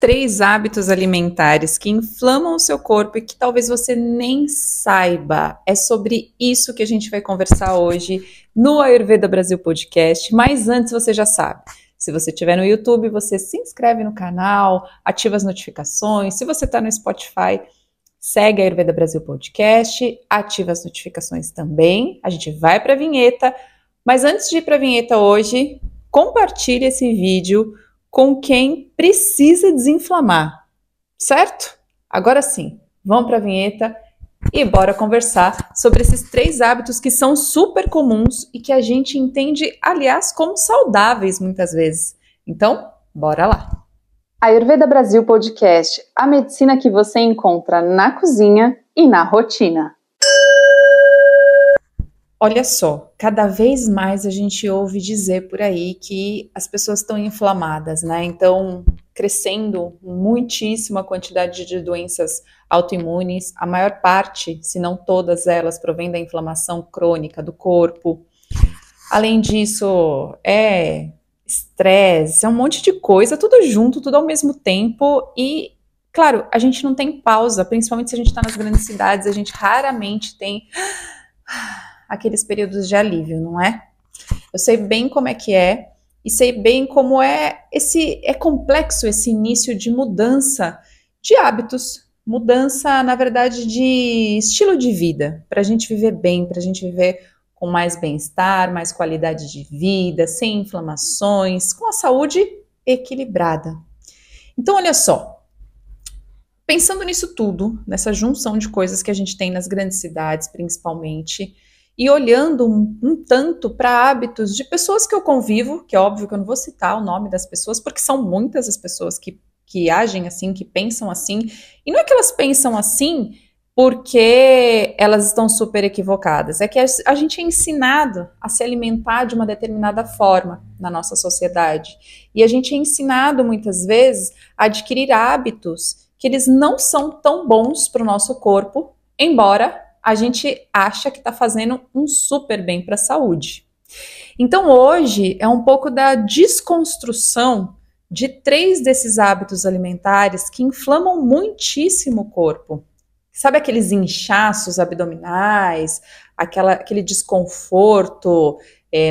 3 hábitos alimentares que inflamam o seu corpo e que talvez você nem saiba. É sobre isso que a gente vai conversar hoje no Ayurveda Brasil Podcast. Mas antes você já sabe. Se você estiver no YouTube, você se inscreve no canal, ativa as notificações. Se você está no Spotify, segue a Ayurveda Brasil Podcast, ativa as notificações também. A gente vai para a vinheta. Mas antes de ir para a vinheta hoje, compartilhe esse vídeo com quem precisa desinflamar, certo? Agora sim, vamos para a vinheta e bora conversar sobre esses 3 hábitos que são super comuns e que a gente entende, aliás, como saudáveis muitas vezes. Então, bora lá! Ayurveda Brasil Podcast, a medicina que você encontra na cozinha e na rotina. Olha só, cada vez mais a gente ouve dizer por aí que as pessoas estão inflamadas, né? Então, crescendo muitíssimo a quantidade de doenças autoimunes, a maior parte, se não todas elas, provém da inflamação crônica do corpo. Além disso, estresse, é um monte de coisa, tudo junto, tudo ao mesmo tempo e, claro, a gente não tem pausa, principalmente se a gente está nas grandes cidades, a gente raramente tem aqueles períodos de alívio, não é? Eu sei bem como é que é e sei bem como é complexo esse início de mudança de hábitos, mudança, na verdade, de estilo de vida, para a gente viver bem, para a gente viver com mais bem-estar, mais qualidade de vida, sem inflamações, com a saúde equilibrada. Então, olha só, pensando nisso tudo, nessa junção de coisas que a gente tem nas grandes cidades, principalmente, e olhando um tanto para hábitos de pessoas que eu convivo, que é óbvio que eu não vou citar o nome das pessoas, porque são muitas as pessoas que agem assim, que pensam assim, e não é que elas pensam assim porque elas estão super equivocadas, é que a gente é ensinado a se alimentar de uma determinada forma na nossa sociedade, e a gente é ensinado muitas vezes a adquirir hábitos que eles não são tão bons para o nosso corpo, embora a gente acha que está fazendo um super bem para a saúde. Então hoje é um pouco da desconstrução de 3 desses hábitos alimentares que inflamam muitíssimo o corpo. Sabe aqueles inchaços abdominais, aquele desconforto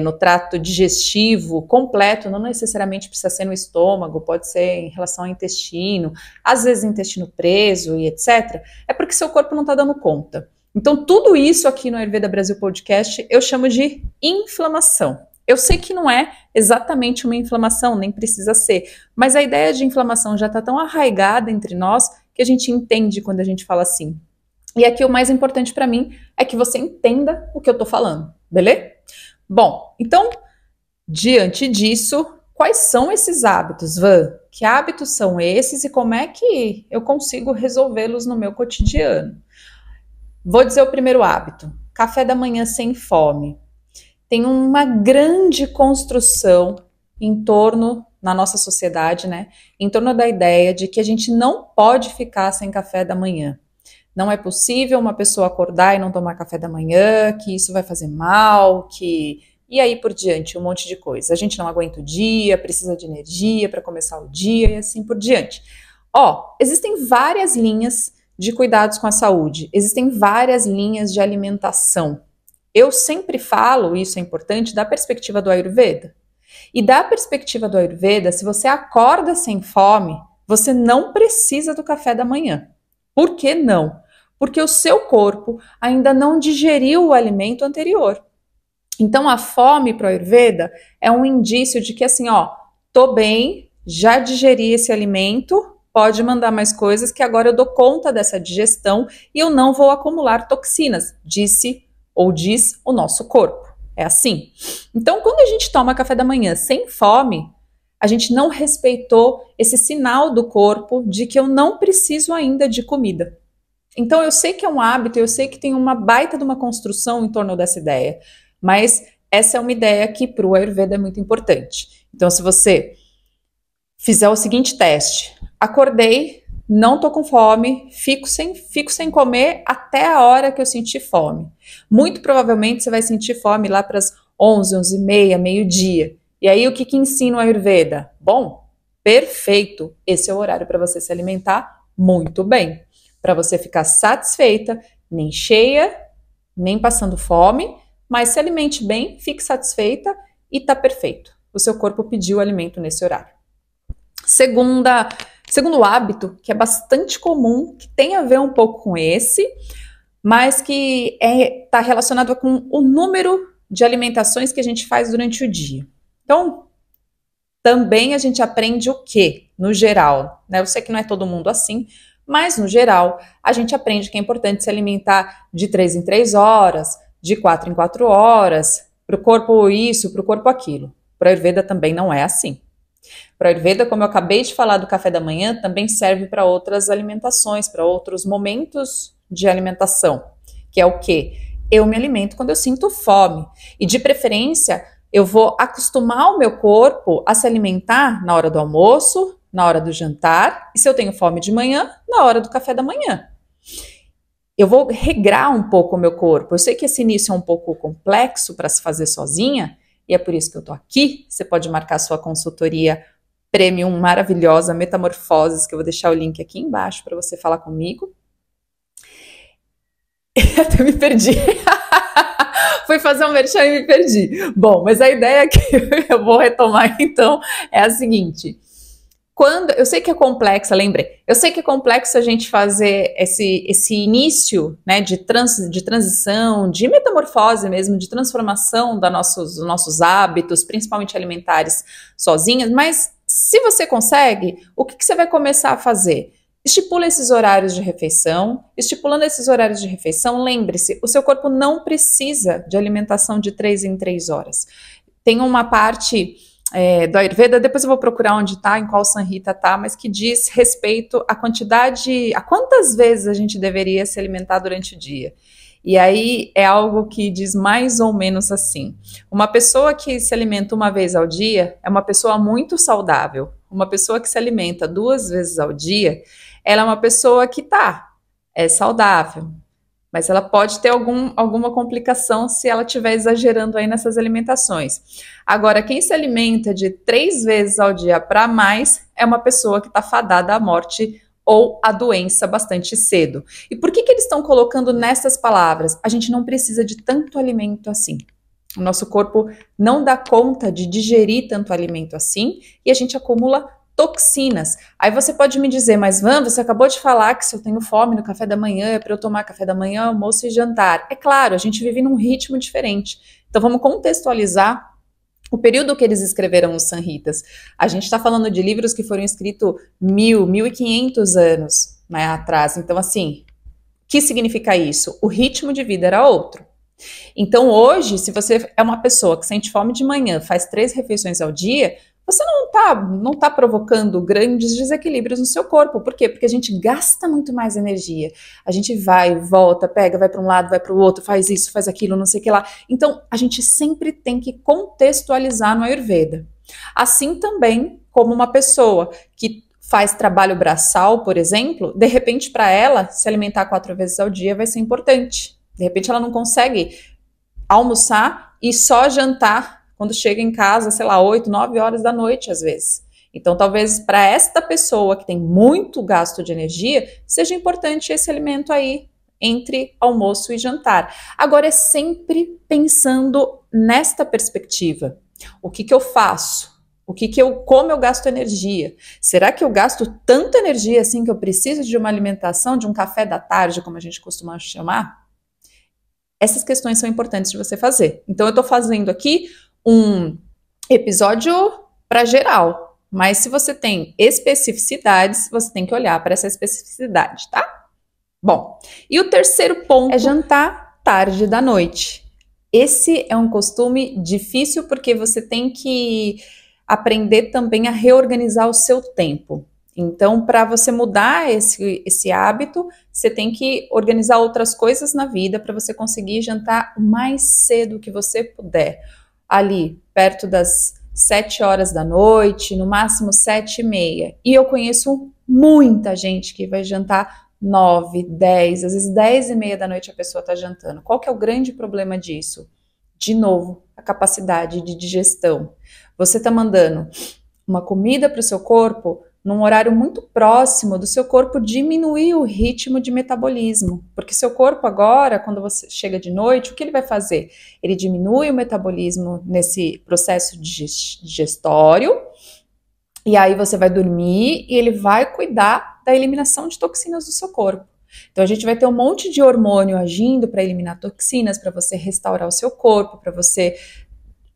no trato digestivo completo, não necessariamente precisa ser no estômago, pode ser em relação ao intestino, às vezes intestino preso e etc. É porque seu corpo não está dando conta. Então, tudo isso aqui no Ayurveda Brasil Podcast eu chamo de inflamação. Eu sei que não é exatamente uma inflamação, nem precisa ser, mas a ideia de inflamação já está tão arraigada entre nós que a gente entende quando a gente fala assim. E aqui o mais importante para mim é que você entenda o que eu estou falando, beleza? Bom, então, diante disso, quais são esses hábitos, Van? Que hábitos são esses e como é que eu consigo resolvê-los no meu cotidiano? Vou dizer o primeiro hábito, café da manhã sem fome. Tem uma grande construção em torno, na nossa sociedade, né, em torno da ideia de que a gente não pode ficar sem café da manhã. Não é possível uma pessoa acordar e não tomar café da manhã, que isso vai fazer mal, e aí por diante, um monte de coisa. A gente não aguenta o dia, precisa de energia para começar o dia e assim por diante. Existem várias linhas de cuidados com a saúde. Existem várias linhas de alimentação. Eu sempre falo, isso é importante, da perspectiva do Ayurveda. E da perspectiva do Ayurveda, se você acorda sem fome, você não precisa do café da manhã. Por que não? Porque o seu corpo ainda não digeriu o alimento anterior. Então a fome para o Ayurveda é um indício de que assim, tô bem, já digeri esse alimento, pode mandar mais coisas que agora eu dou conta dessa digestão e eu não vou acumular toxinas, diz o nosso corpo. É assim. Então, quando a gente toma café da manhã sem fome, a gente não respeitou esse sinal do corpo de que eu não preciso ainda de comida. Então, eu sei que é um hábito, eu sei que tem uma baita de uma construção em torno dessa ideia, mas essa é uma ideia que para o Ayurveda é muito importante. Então, se você fizer o seguinte teste, acordei, não tô com fome, fico sem comer até a hora que eu sentir fome. Muito provavelmente você vai sentir fome lá para as 11, 11h30, meio-dia. E aí o que ensina o Ayurveda? Bom, perfeito, esse é o horário para você se alimentar muito bem, para você ficar satisfeita, nem cheia, nem passando fome, mas se alimente bem, fique satisfeita e tá perfeito. O seu corpo pediu alimento nesse horário. Segundo hábito, que é bastante comum, que tem a ver um pouco com esse, mas que está relacionado com o número de alimentações que a gente faz durante o dia. Então, também a gente aprende o quê? No geral, né? Eu sei que não é todo mundo assim, mas no geral, a gente aprende que é importante se alimentar de 3 em 3 horas, de 4 em 4 horas, para o corpo isso, para o corpo aquilo. Para a Ayurveda também não é assim. Para a Ayurveda, como eu acabei de falar do café da manhã, também serve para outras alimentações, para outros momentos de alimentação, que é o quê? Eu me alimento quando eu sinto fome. E de preferência, eu vou acostumar o meu corpo a se alimentar na hora do almoço, na hora do jantar, e se eu tenho fome de manhã, na hora do café da manhã. Eu vou regrar um pouco o meu corpo. Eu sei que esse início é um pouco complexo para se fazer sozinha, e é por isso que eu tô aqui. Você pode marcar sua consultoria premium maravilhosa, Metamorfoses, que eu vou deixar o link aqui embaixo para você falar comigo. Até me perdi. Fui fazer um merchan e me perdi. Bom, mas a ideia que eu vou retomar então é a seguinte. Eu sei que é complexa, lembrei, eu sei que é complexo a gente fazer esse início, né, de transição, de metamorfose mesmo, de transformação dos nossos hábitos, principalmente alimentares, sozinhas, mas se você consegue, o que você vai começar a fazer? Estipula esses horários de refeição. Estipulando esses horários de refeição, lembre-se, o seu corpo não precisa de alimentação de 3 em 3 horas. Tem uma parte do Ayurveda, depois eu vou procurar onde está, em qual Samhita está, mas que diz respeito à quantidade, a quantas vezes a gente deveria se alimentar durante o dia. E aí é algo que diz mais ou menos assim: uma pessoa que se alimenta uma vez ao dia é uma pessoa muito saudável. Uma pessoa que se alimenta 2 vezes ao dia, ela é uma pessoa que é saudável, mas ela pode ter alguma complicação se ela estiver exagerando aí nessas alimentações. Agora, quem se alimenta de 3 vezes ao dia para mais é uma pessoa que está fadada à morte ou à doença bastante cedo. E por que eles estão colocando nessas palavras? A gente não precisa de tanto alimento assim. O nosso corpo não dá conta de digerir tanto alimento assim e a gente acumula toxinas. Aí você pode me dizer, mas Van, você acabou de falar que se eu tenho fome no café da manhã é para eu tomar café da manhã, almoço e jantar. É claro, a gente vive num ritmo diferente. Então vamos contextualizar o período que eles escreveram os Samhitas. A gente está falando de livros que foram escritos 1.500 anos, né, atrás. Então assim, o que significa isso? O ritmo de vida era outro. Então hoje, se você é uma pessoa que sente fome de manhã, faz 3 refeições ao dia, você não tá provocando grandes desequilíbrios no seu corpo. Por quê? Porque a gente gasta muito mais energia. A gente vai, volta, pega, vai para um lado, vai para o outro, faz isso, faz aquilo, não sei o que lá. Então, a gente sempre tem que contextualizar no Ayurveda. Assim também como uma pessoa que faz trabalho braçal, por exemplo, de repente para ela, se alimentar 4 vezes ao dia vai ser importante. De repente ela não consegue almoçar e só jantar quando chega em casa, sei lá, 8, 9 horas da noite, às vezes. Então, talvez para esta pessoa que tem muito gasto de energia, seja importante esse alimento aí entre almoço e jantar. Agora, é sempre pensando nesta perspectiva. O que eu faço? Como eu gasto energia? Será que eu gasto tanta energia assim que eu preciso de uma alimentação, de um café da tarde, como a gente costuma chamar? Essas questões são importantes de você fazer. Então, eu estou fazendo aqui um episódio para geral, mas se você tem especificidades, você tem que olhar para essa especificidade, tá? Bom, e o terceiro ponto é jantar tarde da noite. Esse é um costume difícil porque você tem que aprender também a reorganizar o seu tempo. Então, para você mudar esse hábito, você tem que organizar outras coisas na vida para você conseguir jantar o mais cedo que você puder. Ali, perto das 7 horas da noite, no máximo 7h30. E eu conheço muita gente que vai jantar 9, 10, às vezes 10h30 da noite a pessoa está jantando. Qual que é o grande problema disso? De novo, a capacidade de digestão. Você está mandando uma comida para o seu corpo num horário muito próximo do seu corpo diminuir o ritmo de metabolismo. Porque seu corpo agora, quando você chega de noite, o que ele vai fazer? Ele diminui o metabolismo nesse processo digestório, e aí você vai dormir e ele vai cuidar da eliminação de toxinas do seu corpo. Então a gente vai ter um monte de hormônio agindo para eliminar toxinas, para você restaurar o seu corpo, para você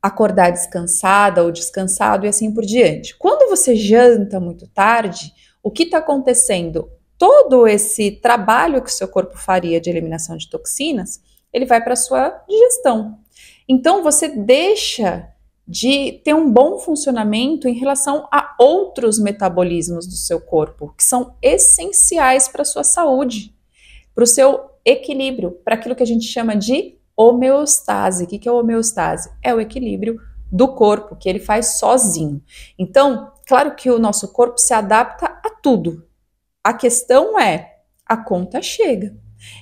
acordar descansada ou descansado e assim por diante. Quando você janta muito tarde, o que está acontecendo? Todo esse trabalho que o seu corpo faria de eliminação de toxinas, ele vai para a sua digestão. Então você deixa de ter um bom funcionamento em relação a outros metabolismos do seu corpo, que são essenciais para a sua saúde, para o seu equilíbrio, para aquilo que a gente chama de homeostase. O que é homeostase? É o equilíbrio do corpo, que ele faz sozinho. Então, claro que o nosso corpo se adapta a tudo. A questão é, a conta chega.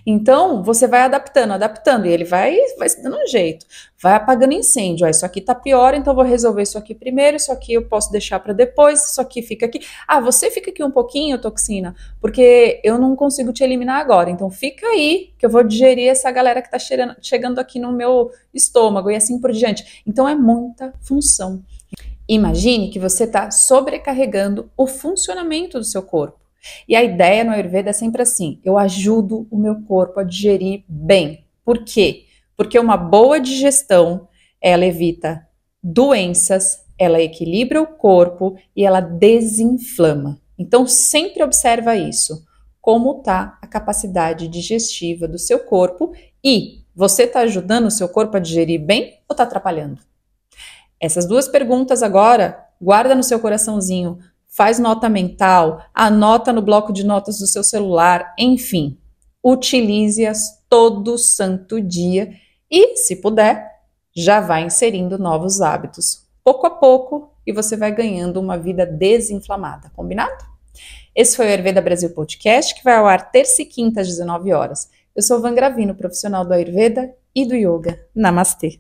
Então, você vai adaptando, e ele vai se dando um jeito, vai apagando incêndio. Isso aqui tá pior, então vou resolver isso aqui primeiro, isso aqui eu posso deixar para depois, isso aqui fica aqui. Ah, você fica aqui um pouquinho, toxina, porque eu não consigo te eliminar agora, então fica aí, que eu vou digerir essa galera que tá chegando aqui no meu estômago, e assim por diante. Então, é muita função. Imagine que você está sobrecarregando o funcionamento do seu corpo. E a ideia no Ayurveda é sempre assim: eu ajudo o meu corpo a digerir bem. Por quê? Porque uma boa digestão, ela evita doenças, ela equilibra o corpo e ela desinflama. Então sempre observa isso. Como está a capacidade digestiva do seu corpo e você está ajudando o seu corpo a digerir bem ou está atrapalhando? Essas duas perguntas agora, guarda no seu coraçãozinho. Faz nota mental, anota no bloco de notas do seu celular, enfim, utilize-as todo santo dia e, se puder, já vai inserindo novos hábitos, pouco a pouco, e você vai ganhando uma vida desinflamada, combinado? Esse foi o Ayurveda Brasil Podcast, que vai ao ar terça e quinta às 19 horas. Eu sou Van Gravino, profissional do Ayurveda e do Yoga. Namastê!